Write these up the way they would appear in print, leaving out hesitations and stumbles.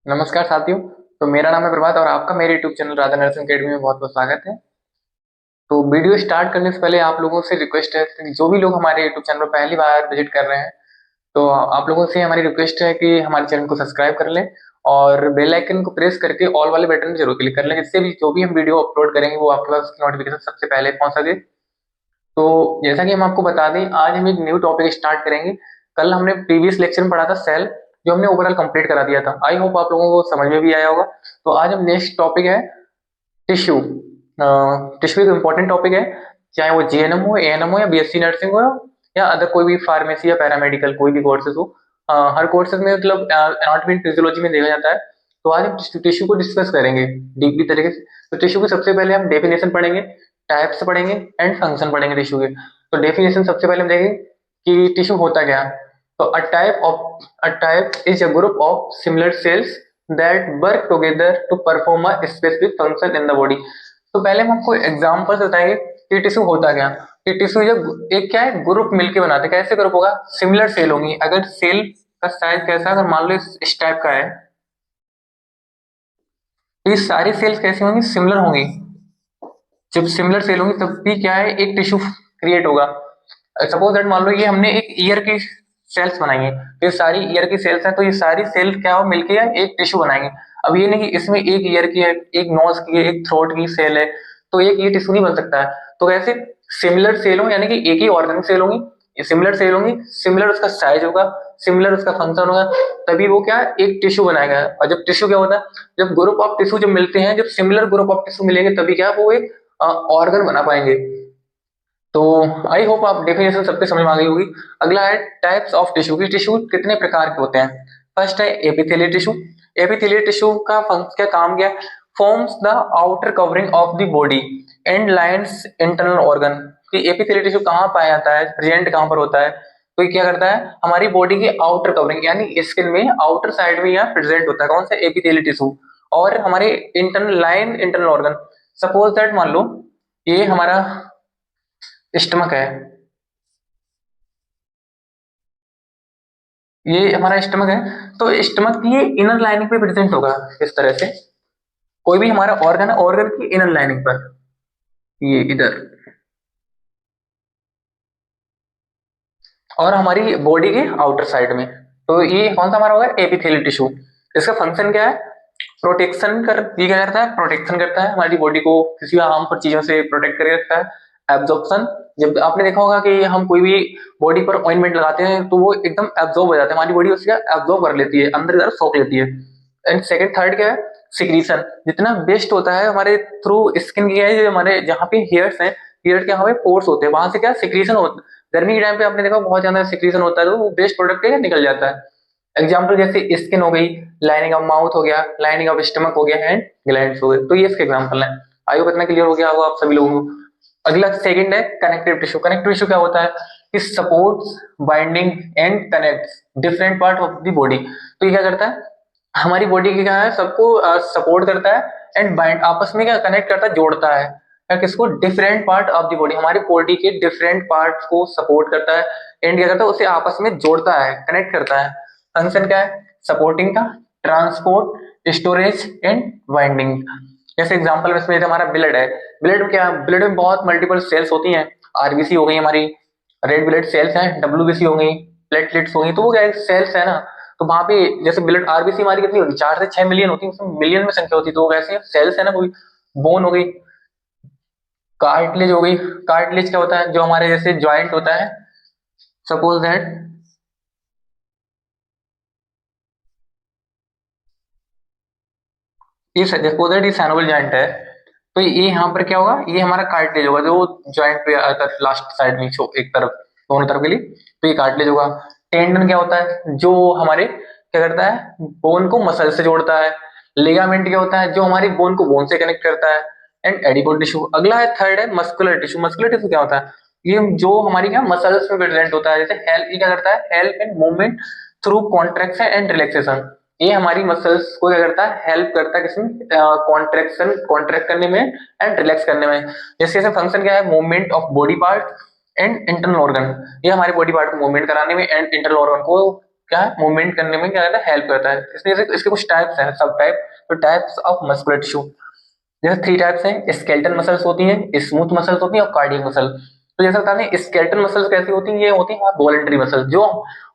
नमस्कार साथियों। तो मेरा नाम है प्रभात और आपका मेरे YouTube channel Radha nursing academy में बहुत बहुत स्वागत है। तो वीडियो स्टार्ट करने से पहले आप लोगों से रिक्वेस्ट है कि जो भी लोग हमारे यूट्यूब चैनल पर पहली बार विजिट कर रहे हैं, तो आप लोगों से हमारी रिक्वेस्ट है कि हमारे चैनल को सब्सक्राइब कर लें और बेल आइकन को प्रेस करके ऑल वाले बटन पर जरूर क्लिक कर लें, जिससे भी जो भी हम वीडियो अपलोड करेंगे वो आपके पास नोटिफिकेशन सबसे पहले पहुंच सके। तो जैसा कि हम आपको बता दें, आज हम एक न्यू टॉपिक स्टार्ट करेंगे। कल हमने प्रीवियस लेक्चर में पढ़ा था सेल, जो हमने ओवरऑल कंप्लीट करा दिया था। आई होप आप लोगों को समझ में भी आया होगा। तो आज हम नेक्स्ट टॉपिक है टिश्यू। टिश्यू एक इम्पोर्टेंट टॉपिक है, चाहे वो जीएनएम हो, एएनएम हो या बीएससी नर्सिंग हो या अदर कोई भी फार्मेसी या पैरामेडिकल कोई भी कोर्सेज हो। हर कोर्सेज में मतलब एनाटॉमी फिजियोलॉजी में देखा जाता है। तो आज हम टिश्यू को डिस्कस करेंगे डीपली तरीके से। तो टिश्यू की सबसे पहले हम डेफिनेशन पढ़ेंगे, टाइप्स पढ़ेंगे एंड फंक्शन पढ़ेंगे टिश्यू के। तो डेफिनेशन सबसे पहले हम देखेंगे कि टिश्यू होता क्या है। तो a type is a group of similar cells that work together to perform a specific function in the body. तो पहले हम आपको एग्जांपल बताएंगे कि टिश्यू होता क्या। कि टिश्यू जब एक क्या है ग्रुप मिलके बनाते हैं। कैसे ग्रुप होगा? सिमिलर सेल होंगी। अगर सेल का साइज कैसा, अगर मान लो इस टाइप का है, तो ये सारी सेल्स कैसी होंगी? सिमिलर होंगी। जब सिमिलर सेल होंगी तब भी क्या है, एक टिश्यू क्रिएट होगा। सपोज दैट मान लो ये हमने एक ईयर की सेल्स बनाई है, तो ये सारी ईयर की सेल्स है, तो ये सारी सेल क्या हो मिलके एक टिश्यू बनाएंगे। अब ये नहीं कि इसमें एक ईयर की है, एक नोज की है, एक थ्रोट की सेल है, तो एक ये टिश्यू नहीं बन सकता है। तो कैसे? सिमिलर सेल हो, यानी कि एक ही ऑर्गन सेल होंगी, ये सिमिलर सेल होंगी, सिमिलर उसका साइज होगा, सिमिलर उसका फंक्शन होगा, तभी वो क्या एक टिश्यू बनाएगा। और जब टिश्यू क्या होता है, जब ग्रुप ऑफ टिश्यू जब मिलते हैं, जब सिमिलर ग्रुप ऑफ टिश्यू मिलेंगे तभी क्या वो एक ऑर्गन बना पाएंगे। तो आई होप आप डेफिनेशन सबके समझ में आ गई होगी। अगला है टाइप्स ऑफ टिश्यू की। टिश्यू कितने प्रकार के होते हैं? फर्स्ट है एपिथेलियल टिश्यू। एपिथेलियल टिश्यू का क्या काम क्या है? Forms the outer covering of the body and lines internal organ. कि एपिथेलियल टिश्यू कहाँ पाया जाता है, प्रेजेंट कहाँ पर होता है? तो ये क्या करता है, हमारी बॉडी की आउटर कवरिंग यानी स्किन में आउटर साइड में यहाँ प्रेजेंट होता है। कौन सा? Epithelial tissue. और हमारे internal line internal organ. Suppose that मान लो ये हमारा स्टमक है, ये हमारा स्टमक है, तो स्टमक की ये इनर लाइनिंग पे प्रेजेंट होगा इस तरह से। कोई भी हमारा ऑर्गन है, ऑर्गन की इनर लाइनिंग पर, ये इधर। और हमारी बॉडी के आउटर साइड में। तो ये कौन सा हमारा होगा? Epithelial tissue. इसका फंक्शन क्या है? प्रोटेक्शन कर, ये क्या करता है? प्रोटेक्शन करता है, हमारी बॉडी को किसी हार्मफुल चीजों से प्रोटेक्ट करके रखता है। एब्जॉर्प्शन, जब आपने देखा होगा कि हम कोई भी बॉडी पर ऑइंटमेंट लगाते हैं तो वो एकदम एब्जॉर्ब हो जाता है, हमारी बॉडी उसका एब्जॉर्ब कर लेती है, अंदर की तरफ सोख लेती है। एंड सेकंड थर्ड क्या है? सिक्रीशन। जितना वेस्ट होता है हमारे थ्रू स्किन की है, जो हमारे जहाँ पे हेयर्स हैं, हेयर के यहाँ पे पोर्स होते हैं, वहां से क्या सिक्रीशन होता है। गर्मी के टाइम पे आपने देखा बहुत ज्यादा सिक्रीशन होता है, तो वो वेस्ट प्रोडक्ट निकल जाता है। एग्जाम्पल जैसे स्किन हो गई, लाइनिंग ऑफ माउथ हो गया, लाइनिंग ऑफ स्टमक हो गया, एंड ग्लैंड्स हो गए। तो ये इसके एग्जाम्पल है। आई होप इतना क्लियर हो गया होगा आप सभी लोगों को। अगला सेकंड है कनेक्टिव टिश्यू। कनेक्टिव टिश्यू क्या होता है? कि supports binding and connects different part of the body. तो ये क्या करता है, हमारी बॉडी की क्या है, सबको सपोर्ट करता है एंड बाइंड, आपस में क्या कनेक्ट करता है, जोड़ता है। क्या किसको? Different part of the body, हमारी बॉडी के डिफरेंट पार्ट्स को सपोर्ट करता है एंड क्या करता है, उसे आपस में जोड़ता है, कनेक्ट करता है। फंक्शन क्या है? सपोर्टिंग का, ट्रांसपोर्ट, स्टोरेज एंड बाइंडिंग। जैसे एग्जांपल में इसमें हमारा ब्लड है, ब्लड में क्या, ब्लड में बहुत मल्टीपल सेल्स होती हैं। आरबीसी हो गई हमारी, रेड ब्लड सेल्स हैं, डब्ल्यूबीसी हो गई, प्लेटलेट्स हो गई, तो वो क्या सेल्स है ना। तो वहां पे जैसे ब्लड आरबीसी हमारी कितनी होती है? 4 से 6 मिलियन होती है, उसमें मिलियन में संख्या होती है, तो वो वैसे सेल्स है ना कोई। बोन हो गई, कार्टिलेज हो गई। कार्टिलेज क्या होता है? जो हमारे जैसे ज्वाइंट होता है, सपोज दैट ये सपोज दैट ये सैनोबल जॉइंट है, तो ये यहाँ पर क्या होगा, ये हमारा कार्टिलेज होगा, जो ज्वाइंट पे आता है लास्ट साइड में, एक तरफ, दोनों तरफ के लिए। तो ये कार्टिलेज होगा। टेंडन क्या होता है? जो हमारे क्या करता है, बोन को मसल से जोड़ता है। लिगामेंट क्या होता है? जो हमारी बोन को बोन से कनेक्ट करता है। And adipose tissue. अगला है थर्ड है मस्कुलर टिश्यू। मस्कुलर टिश्यू क्या होता है? ये जो हमारी क्या मसल्स में प्रेजेंट होता है, जैसे हेल्प, ये क्या करता है, help in movement through contraction and relaxation. ये हमारी मसल्स को क्या करता है, हेल्प करता है किसमें? कॉन्ट्रेक्शन, कॉन्ट्रैक्ट करने में एंड रिलैक्स करने में। जैसे जैसे फंक्शन क्या है? Movement of body part and internal organ. ये हमारे बॉडी पार्ट को मूवमेंट कराने में एंड इंटरनल ऑर्गन को क्या है, मूवमेंट करने में क्या करता है, हेल्प करता है। इसलिए इसके कुछ टाइप्स हैं, सब टाइप। तो टाइप्स ऑफ मस्कुलर टिश्यू, जैसे 3 टाइप्स हैं, स्केलेटल मसल्स होती हैं, स्मूथ मसल्स होती हैं और कार्डियक मसल। तो जैसा बता दें, स्केलेटल मसल्स कैसी होती हैं, ये होती हैं वॉलंटरी मसल जो,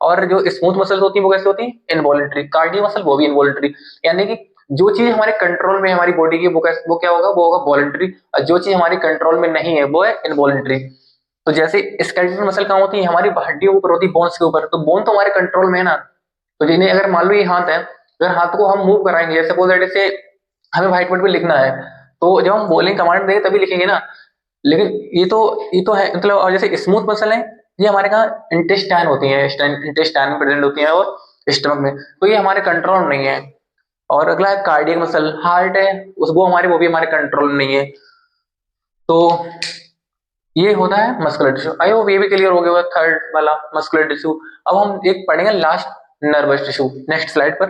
और जो स्मूथ मसल्स होती हैं वो कैसे होती हैं, इनवॉलंटरी। कार्डियक मसल वो भी इनवॉलंटरी, यानी कि जो चीज हमारे कंट्रोल में है हमारी बॉडी की वो क्या होगा, वो होगा वॉलंटरी, और जो चीज हमारी कंट्रोल में नहीं है वो है इनवॉलंटरी। तो जैसे स्केलेटल मसल कहाँ होती है, हमारी हड्डियों के ऊपर होती है, बोन्स के ऊपर। तो बोन तो हमारे कंट्रोल में है ना, तो जिन्हें अगर मान लो ये हाथ है, अगर हाथ को हम मूव कराएंगे, जैसे सपोज दैट से हमें व्हाइट बोर्ड पे लिखना है, तो जब हम बोलेंगे, कमांड देंगे तभी लिखेंगे ना। लेकिन ये तो है मतलब, और जैसे स्मूथ मसल है, ये हमारे कहाँ इंटेस्टाइन होती है, इंटेस्टाइन में प्रेजेंट होती है और स्टमक में, तो ये हमारे कंट्रोल में नहीं है। और अगला है कार्डियक मसल, हार्ट है, उस वो भी हमारे कंट्रोल में नहीं है। तो ये होता है मस्कुलर टिश्यू। आई होप ये भी क्लियर हो गया होगा, थर्ड वाला मस्कुलर टिश्यू। अब हम एक पढ़ेंगे last, nervous tissue, next slide पर।